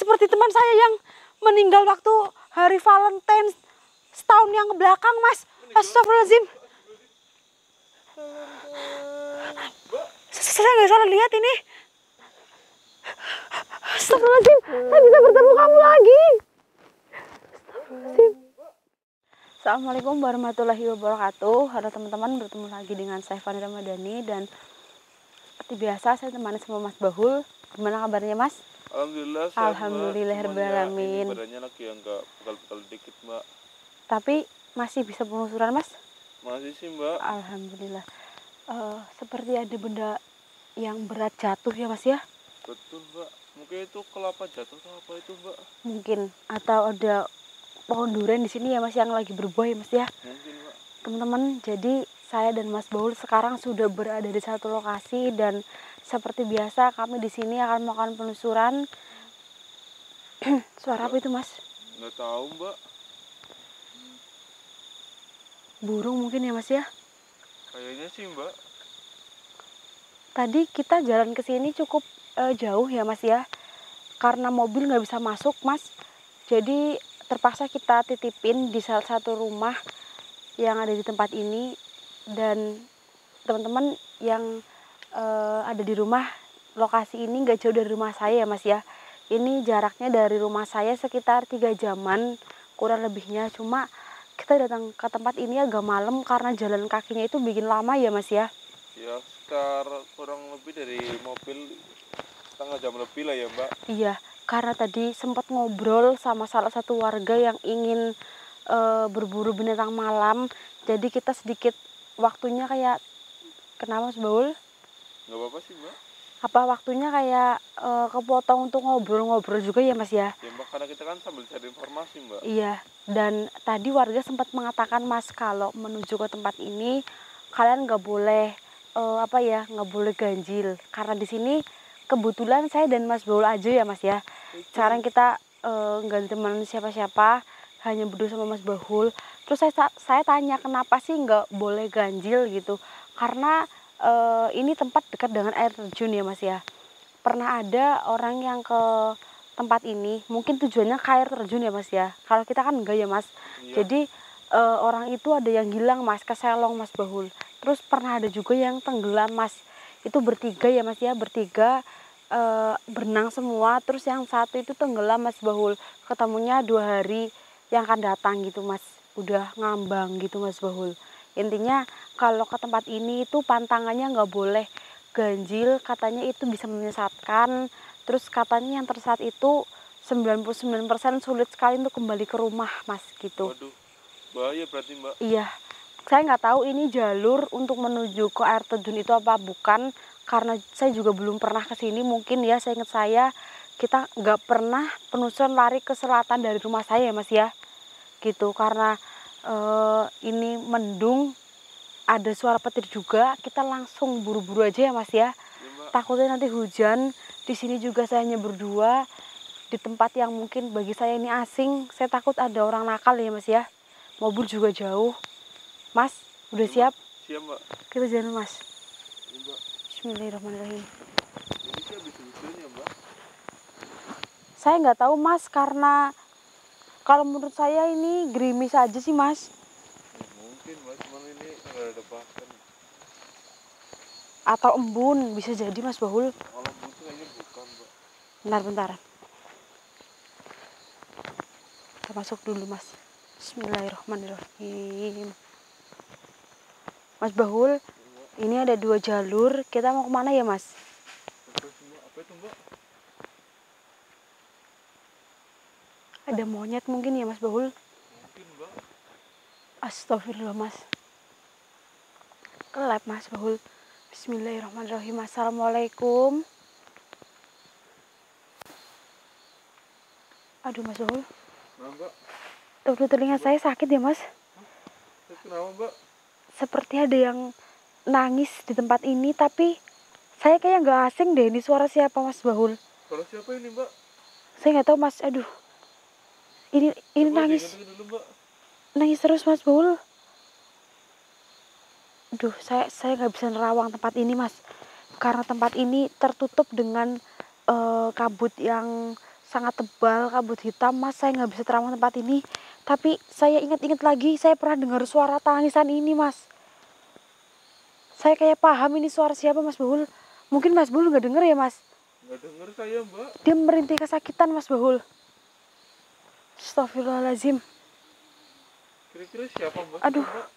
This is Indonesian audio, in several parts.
seperti teman saya yang meninggal waktu hari Valentine setahun yang belakang, Mas. Astagfirullahaladzim. Saya nggak salah lihat ini. Astagfirullahaladzim, saya bisa bertemu kamu lagi. Astagfirullahaladzim. Assalamualaikum warahmatullahi wabarakatuh. Halo teman-teman, bertemu lagi dengan saya Fani Ramadhani. Dan seperti biasa saya temani sama Mas Bahul. Gimana kabarnya, Mas? Alhamdulillah sehat, Alhamdulillahirrahmanirrahim. Ini badannya lagi agak pegal-pegal dikit, Mbak. Tapi masih bisa penelusuran, Mas? Masih sih, Mbak. Alhamdulillah. Seperti ada benda yang berat jatuh ya, Mas ya? Betul, Mbak. Mungkin itu kelapa jatuh atau apa itu, Mbak? Mungkin. Atau ada pohon durian di sini ya, Mas, yang lagi berbuah ya, Mas ya? Mungkin, Mbak. Teman-teman, jadi saya dan Mas Bahul sekarang sudah berada di satu lokasi, dan seperti biasa kami di sini akan melakukan penelusuran. Suara apa itu, Mas? Nggak tahu, Mbak. Burung mungkin ya, Mas ya? Kayaknya sih, Mbak. Tadi kita jalan ke sini cukup jauh ya, Mas ya? Karena mobil nggak bisa masuk, Mas. Jadi terpaksa kita titipin di salah satu rumah yang ada di tempat ini. Dan teman-teman yang ada di rumah, lokasi ini nggak jauh dari rumah saya ya, Mas ya. Ini jaraknya dari rumah saya sekitar 3 jaman kurang lebihnya. Cuma kita datang ke tempat ini agak malam karena jalan kakinya itu bikin lama ya, Mas ya. Ya, sekitar kurang lebih dari mobil setengah jam lebih lah ya, Mbak. Iya, karena tadi sempat ngobrol sama salah satu warga yang ingin berburu binatang malam. Jadi kita sedikit waktunya kayak, kenapa, Mas Baul? Nggak apa-apa sih, Mbak. Apa waktunya kayak kepotong untuk ngobrol-ngobrol juga ya, Mas ya? Ya, Mbak, karena kita kan sambil cari informasi, Mbak. Iya, dan tadi warga sempat mengatakan, Mas, kalau menuju ke tempat ini kalian nggak boleh nggak boleh ganjil, karena di sini kebetulan saya dan Mas Baul aja ya, Mas ya. Sekarang kita nggak ditemenin siapa-siapa, hanya berdua sama Mas Bahul. Terus saya tanya kenapa sih nggak boleh ganjil gitu, karena ini tempat dekat dengan air terjun ya, Mas ya. Pernah ada orang yang ke tempat ini, mungkin tujuannya ke air terjun ya, Mas ya. Kalau kita kan enggak ya, Mas. Iya. Jadi orang itu ada yang hilang, Mas, keselong, Mas Bahul. Terus pernah ada juga yang tenggelam, Mas. Itu bertiga ya, Mas ya, bertiga berenang semua. Terus yang satu itu tenggelam, Mas Bahul. Ketemunya 2 hari yang akan datang gitu, Mas. Udah ngambang gitu, Mas Bahul. Intinya kalau ke tempat ini itu pantangannya nggak boleh ganjil, katanya itu bisa menyesatkan. Terus katanya yang tersesat itu 99% sulit sekali untuk kembali ke rumah, Mas, gitu. Waduh, bahaya berarti, Mbak. Iya, saya nggak tahu ini jalur untuk menuju ke air terjun itu apa bukan, karena saya juga belum pernah ke sini. Mungkin ya, saya ingat kita nggak pernah penelusuran lari ke selatan dari rumah saya ya, Mas ya, gitu. Karena ini mendung, ada suara petir juga, kita langsung buru-buru aja ya, Mas ya. Ya, Mbak. Takutnya nanti hujan. Di sini juga saya hanya berdua di tempat yang mungkin bagi saya ini asing. Saya takut ada orang nakal ya, Mas ya. Mobil juga jauh. Mas, udah Ya, siap? Mbak. Siap, Mbak. Kita jalan, Mas. Ya, Mbak. Bismillahirrahmanirrahim. Ini sih habis hujan ya, Mbak. Saya nggak tahu, Mas, karena kalau menurut saya ini gerimis aja sih, Mas. Ya, mungkin, Mbak, cuman ini nggak ada bahkan. Atau embun, bisa jadi, Mas Bahul. Kalau butuh kayaknya bukan, Mbak. Bentar. Kita masuk dulu, Mas. Bismillahirrahmanirrahim. Mas Bahul, ini ada 2 jalur. Kita mau kemana ya, Mas? Apa itu, Mbak? Ada monyet mungkin ya, Mas Bahul? Mungkin, Mbak. Astagfirullah, Mas. Kelap, Mas Bahul. Bismillahirrahmanirrahim. Assalamualaikum. Aduh, Mas Bahul. Nah, Mbak. Tuh, telinga saya sakit ya, Mas. Kenapa, Mbak? Seperti ada yang nangis di tempat ini, tapi saya kayak nggak asing deh. Ini suara siapa, Mas Bahul? Kalau siapa ini, Mbak? Saya nggak tahu, Mas. Aduh. Ini Coba nangis. diingetin dulu, Mbak. Nangis terus, Mas Bahul. Aduh, saya nggak bisa nerawang tempat ini, Mas. Karena tempat ini tertutup dengan kabut yang sangat tebal, kabut hitam, Mas. Saya nggak bisa terawang tempat ini. Tapi saya ingat-ingat lagi, saya pernah dengar suara tangisan ini, Mas. Saya kayak paham ini suara siapa, Mas Bahul. Mungkin Mas Bahul nggak denger ya, Mas? Nggak denger saya, Mbak. Dia merintih kesakitan, Mas Bahul. Astagfirullahaladzim. Kira-kira siapa, Mbak? Aduh. Mbak?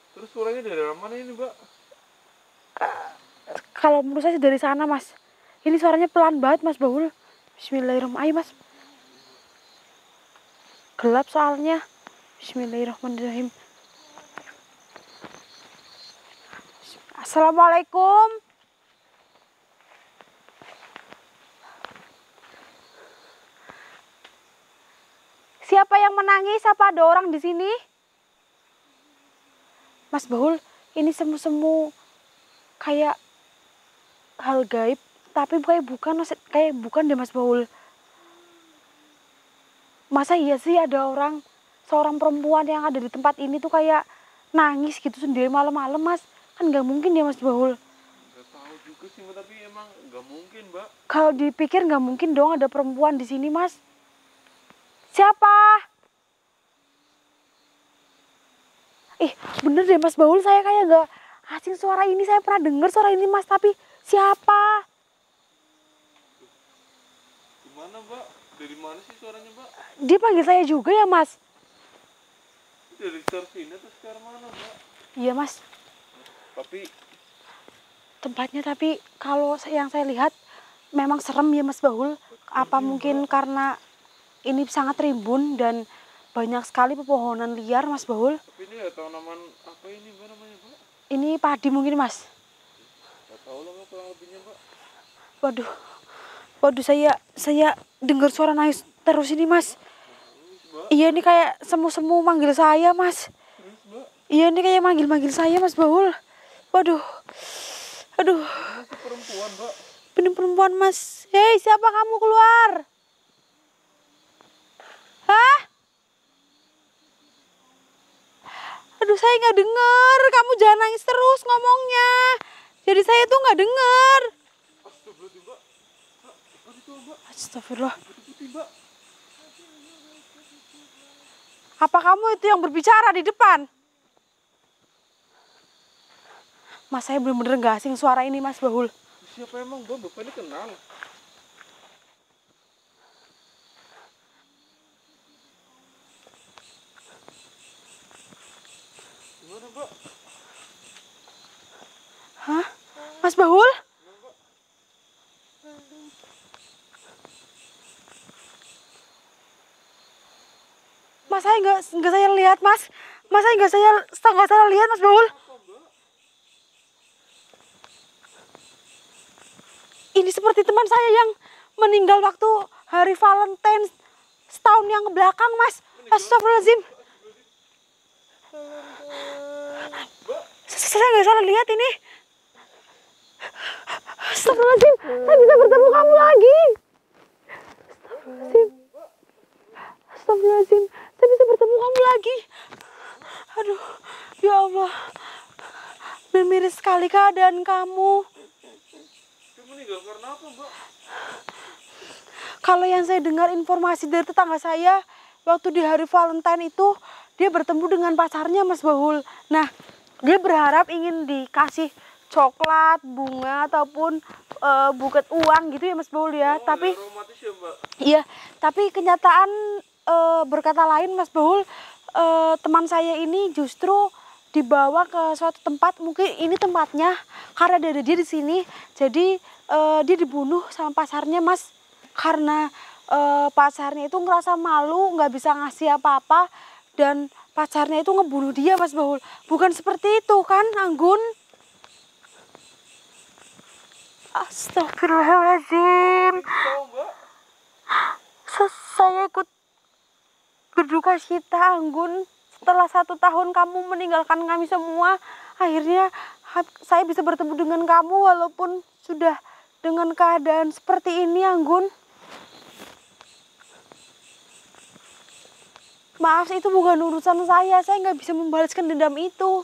Terus suaranya dari arah mana ini, Mbak? Kalau menurut saya sih dari sana, Mas. Ini suaranya pelan banget, Mas Bahul. Bismillahirrahmanirrahim, Mas. Gelap soalnya. Bismillahirrahmanirrahim. Assalamualaikum. Siapa yang menangis? Apa ada orang di sini? Mas Bahul, ini semu-semu kayak hal gaib, tapi kayak bukan deh, Mas Bahul. Masa iya sih ada seorang perempuan yang ada di tempat ini tuh kayak nangis gitu sendiri malam-malam, Mas? Kan nggak mungkin ya, Mas Bahul. Nggak tahu juga sih, Mbak, tapi emang nggak mungkin, Mbak. Kalau dipikir nggak mungkin dong ada perempuan di sini, Mas. Siapa? Bener deh, Mas Bahul, saya kayak nggak asing suara ini. Saya pernah dengar suara ini, Mas, tapi siapa? Gimana, Mbak? Dari mana sih suaranya, Mbak? Dia panggil saya juga ya, Mas? Dari sekitar sini atau sekitar mana, Mbak? Iya, Mas. Tapi Tempatnya tapi kalau yang saya lihat memang serem ya, Mas Bahul. Apa mungkin karena ini sangat rimbun dan banyak sekali pepohonan liar, Mas Bahul? tapi ini nggak tahu apa ini, Mbak, namanya, Mbak? Ini padi mungkin, Mas? Nggak tahu lah, Mbak, kurang lebihnya, Mbak. Waduh, saya dengar suara nangis terus ini, Mas. Mbak. Iya, ini kayak semu-semu manggil saya, Mas. Terus, Mbak? Iya, ini kayak manggil-manggil saya, Mas Bahul. Waduh. Aduh, Ini masih perempuan, Mbak. bener perempuan, Mas. Hei, siapa kamu keluar? Hah? Aduh, saya nggak denger. Kamu jangan nangis terus ngomongnya. Jadi saya tuh nggak denger. Astagfirullahaladzim, Mbak. Mbak, itu, Mbak. Astagfirullah. Putih-putih, Mbak. Apa kamu itu yang berbicara di depan? Mas, saya bener-bener nggak asing suara ini, Mas Bahul. Siapa emang, Mbak? Bapak ini kenal. Gimana, Mbak? Hah? Mas Bahul? Mas, saya nggak saya lihat, Mas. Mas, saya nggak salah lihat, Mas Bahul. Ini seperti teman saya yang meninggal waktu hari Valentine setahun yang belakang, Mas. Astagfirullahaladzim. Saya nggak salah lihat ini. Astagfirullahaladzim. Saya bisa bertemu kamu lagi. Astagfirullahaladzim. Astagfirullahaladzim. Saya bisa bertemu kamu lagi. Aduh, ya Allah. Miris sekali keadaan kamu. Meninggal karena apa, Mbak? Kalau yang saya dengar informasi dari tetangga saya, waktu di hari Valentine itu dia bertemu dengan pacarnya, Mas Bahul. Nah, dia berharap ingin dikasih coklat, bunga ataupun buket uang gitu ya, Mas Bahul ya. Tapi romantis ya, Mbak? iya, tapi kenyataan berkata lain, Mas Bahul, teman saya ini justru dibawa ke suatu tempat, mungkin ini tempatnya karena ada dia di sini, jadi dia dibunuh sama pacarnya, Mas. Karena pacarnya itu ngerasa malu, nggak bisa ngasih apa-apa, dan pacarnya itu ngebunuh dia, Mas Bahul. Bukan seperti itu kan, Anggun? Astagfirullahaladzim. Tahu, Mbak? Saya ikut berduka cita, Anggun. Setelah 1 tahun kamu meninggalkan kami semua, akhirnya saya bisa bertemu dengan kamu walaupun sudah dengan keadaan seperti ini, Anggun. Maaf, itu bukan urusan saya nggak bisa membalaskan dendam itu.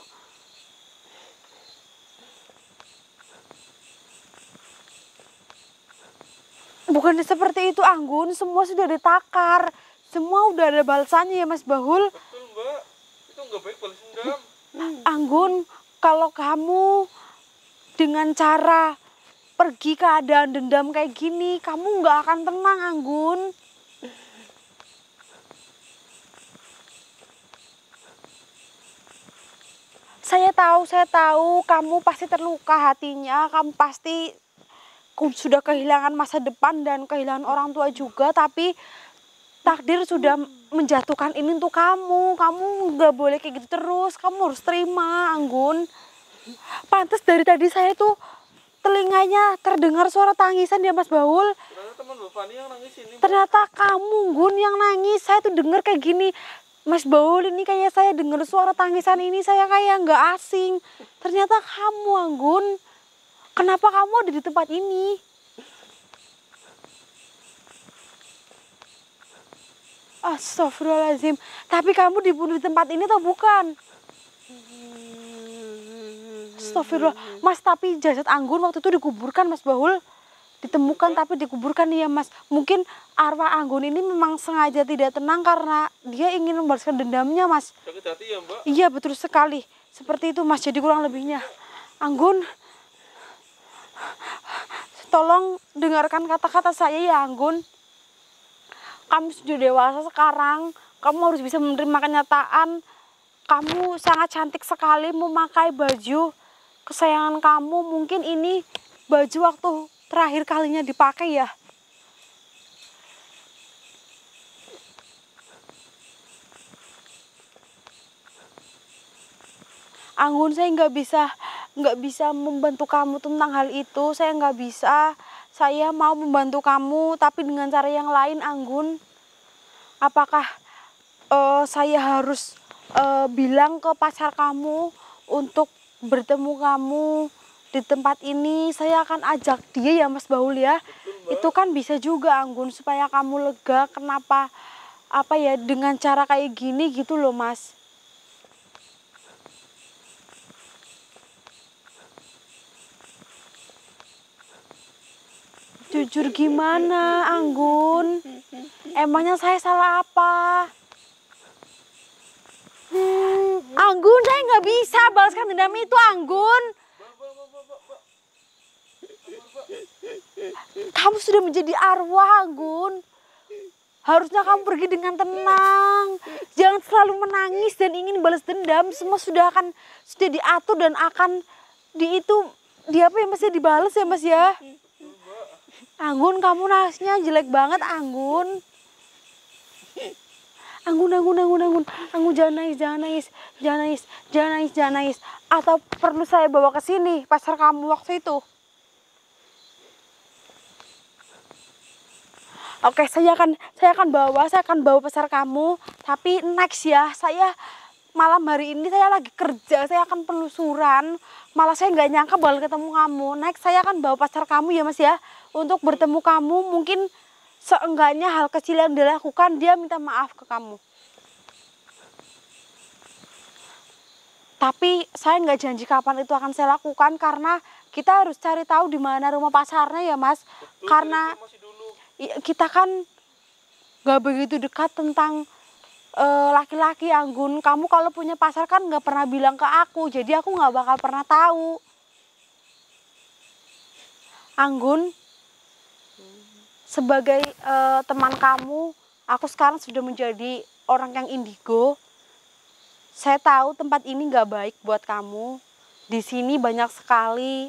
Bukan seperti itu Anggun, semua sudah ditakar. Semua udah ada balasannya ya Mas Bahul. Betul Mbak, itu nggak baik balas dendam. Anggun, kalau kamu dengan cara pergi keadaan dendam kayak gini, kamu nggak akan tenang Anggun. Saya tahu kamu pasti terluka hatinya, kamu pasti sudah kehilangan masa depan dan kehilangan orang tua juga, tapi takdir sudah menjatuhkan ini untuk kamu. Kamu nggak boleh kayak gitu terus, kamu harus terima Anggun. Pantes dari tadi saya tuh telinganya terdengar suara tangisan ya Mas Baul. Ternyata teman Mbak Fani yang nangis ini. Ternyata kamu Gun yang nangis. Saya tuh denger kayak gini. Mas Baul ini kayak saya denger suara tangisan ini saya kayak nggak asing. Ternyata kamu Anggun. Kenapa kamu ada di tempat ini? Astagfirullahaladzim. Tapi kamu dibunuh di tempat ini atau bukan? Astagfirullah. Mas, tapi jasad Anggun waktu itu dikuburkan Mas Bahul. Ditemukan tapi dikuburkan ya Mas. Mungkin arwah Anggun ini memang sengaja tidak tenang karena dia ingin membalaskan dendamnya Mas. Sakit hati ya Mbak? Iya betul sekali. Seperti itu Mas, jadi kurang lebihnya. Anggun, tolong dengarkan kata-kata saya ya Anggun. Kamu sudah dewasa sekarang. Kamu harus bisa menerima kenyataan. Kamu sangat cantik sekali memakai baju kesayangan kamu. Mungkin ini baju waktu terakhir kalinya dipakai ya. Anggun, saya nggak bisa membantu kamu tentang hal itu. Saya nggak bisa. Saya mau membantu kamu tapi dengan cara yang lain Anggun. Apakah saya harus bilang ke pacar kamu untuk bertemu kamu di tempat ini? Saya akan ajak dia ya Mas Baul ya. Betul, Itu kan bisa juga Anggun supaya kamu lega. Kenapa dengan cara kayak gini gitu loh Mas. Jujur gimana Anggun? Emangnya saya salah apa? Anggun, saya nggak bisa balaskan dendam itu Anggun. Kamu sudah menjadi arwah Anggun. Harusnya kamu pergi dengan tenang. Jangan selalu menangis dan ingin balas dendam. Semua sudah diatur dan akan dibalas ya Mas ya. Anggun, kamu nangisnya jelek banget Anggun. Anggun, jangan nangis. Atau perlu saya bawa ke sini pacar kamu waktu itu? Oke, saya akan bawa pacar kamu, tapi next ya. Saya malam hari ini saya lagi kerja, saya akan penelusuran. Malah saya nggak nyangka bakal ketemu kamu. Next saya akan bawa pacar kamu ya Mas ya, untuk bertemu kamu. Mungkin seenggaknya hal kecil yang dilakukan dia minta maaf ke kamu. Tapi saya nggak janji kapan itu akan saya lakukan karena kita harus cari tahu di mana rumah pacarnya ya Mas. Betul, Karena masih dulu. kita kan nggak begitu dekat tentang laki-laki Anggun. Kamu kalau punya pacar kan nggak pernah bilang ke aku, jadi aku nggak bakal pernah tahu. Anggun, sebagai teman kamu, aku sekarang sudah menjadi orang yang indigo. Saya tahu tempat ini nggak baik buat kamu. Di sini banyak sekali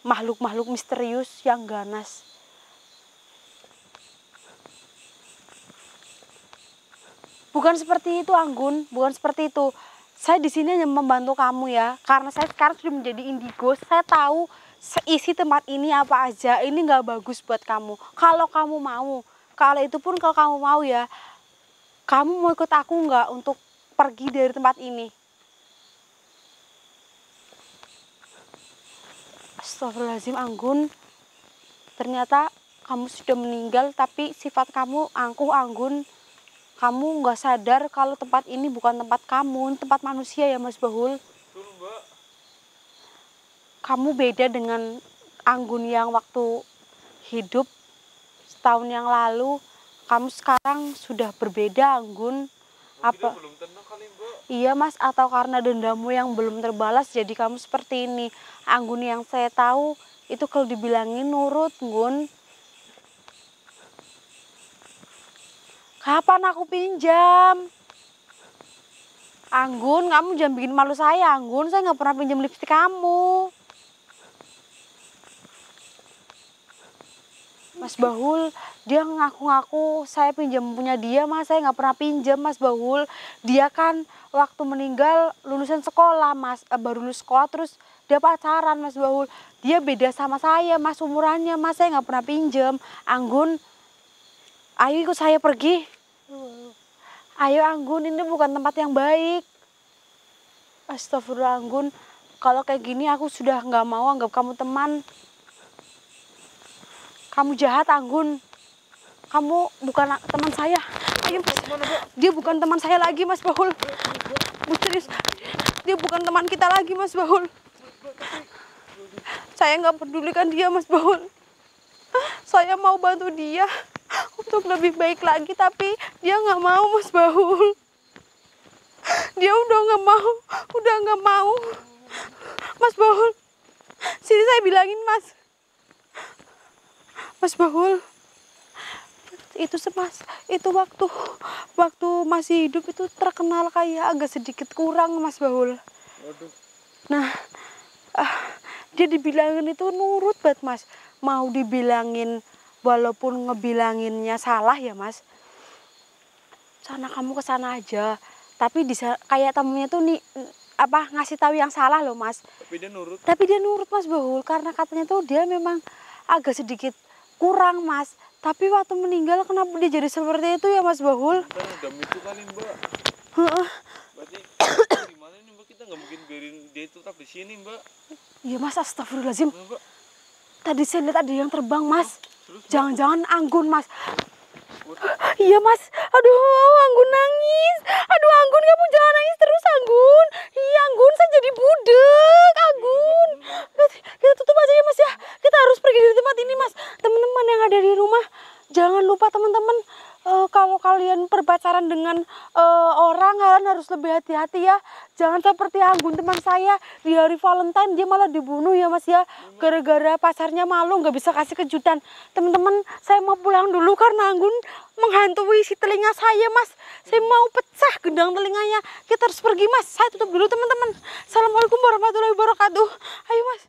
makhluk-makhluk misterius yang ganas. Bukan seperti itu Anggun, bukan seperti itu. Saya di sini hanya membantu kamu ya, karena saya sekarang sudah menjadi indigo. Saya tahu seisi tempat ini apa aja. Ini nggak bagus buat kamu. Kalau kamu mau, kalau kamu mau ya, kamu mau ikut aku nggak untuk pergi dari tempat ini? Astagfirullahaladzim Anggun, ternyata kamu sudah meninggal, tapi sifat kamu angkuh Anggun. Kamu nggak sadar kalau tempat ini bukan tempat kamu, tempat manusia ya Mas Bahul. Betul Mbak. Kamu beda dengan Anggun yang waktu hidup. tahun yang lalu. Kamu sekarang sudah berbeda, Anggun. Apa? Belum tenang kali Mbak. Iya Mas, atau karena dendammu yang belum terbalas jadi kamu seperti ini. Anggun yang saya tahu itu kalau dibilangin nurut, Gun. Kapan aku pinjam? Anggun, kamu jangan bikin malu saya, Anggun. Saya nggak pernah pinjam lipstik kamu. Mas Bahul, dia ngaku-ngaku saya pinjam punya dia, Mas. Saya nggak pernah pinjam, Mas Bahul. Dia kan waktu meninggal lulusan sekolah, Mas. Baru lulus sekolah terus dia pacaran, Mas Bahul. Dia beda sama saya, Mas, umurannya, Mas. Saya nggak pernah pinjam. Anggun, ayo ikut saya pergi. Ayo Anggun, ini bukan tempat yang baik. Astagfirullah Anggun, kalau kayak gini aku sudah nggak mau anggap kamu teman. Kamu jahat, Anggun. Kamu bukan teman saya. Ayo, Mas. Dia bukan teman saya lagi, Mas Bahul. Serius. Dia bukan teman kita lagi, Mas Bahul. Saya nggak pedulikan dia, Mas Bahul. Saya mau bantu dia untuk lebih baik lagi, tapi dia nggak mau, Mas Bahul. Dia udah nggak mau. Mas Bahul, sini saya bilangin, Mas. Mas Bahul, itu waktu masih hidup itu terkenal kayak agak sedikit kurang, Mas Bahul. Waduh. Nah, dia dibilangin itu nurut banget, Mas. Mau dibilangin walaupun ngebilanginnya salah ya, Mas. Sana kamu ke sana aja. Tapi kayak temennya tuh nih ngasih tahu yang salah loh, Mas. Tapi dia nurut, Mas Bahul, karena katanya tuh dia memang agak sedikit kurang, Mas. Tapi waktu meninggal kenapa dia jadi seperti itu ya, Mas Bahul? Kan udah itu kali Mbak. Berarti gimana nih Mbak, kita nggak mungkin biarin dia tetap di sini Mbak. Iya Mas, astagfirullahaladzim. Mbak. Tadi saya lihat ada yang terbang, Mas. Terus, jangan-jangan Anggun, Mas. Iya Mas, aduh Anggun nangis. Aduh Anggun, kamu jangan nangis terus Anggun. Iya Anggun, saya jadi budek Anggun. Kita tutup aja ya Mas ya. Kita harus pergi dari tempat ini Mas. Teman-teman yang ada di rumah, jangan lupa teman-teman, kalau kalian berpacaran dengan orang, kalian harus lebih hati-hati ya. Jangan seperti Anggun teman saya, di hari Valentine dia malah dibunuh ya Mas ya. Gara-gara pacarnya malu nggak bisa kasih kejutan. Teman-teman, saya mau pulang dulu karena Anggun menghantui si telinga saya Mas. Saya mau pecah gendang telinganya. Kita harus pergi Mas. Saya tutup dulu teman-teman. Assalamualaikum warahmatullahi wabarakatuh. Ayo Mas.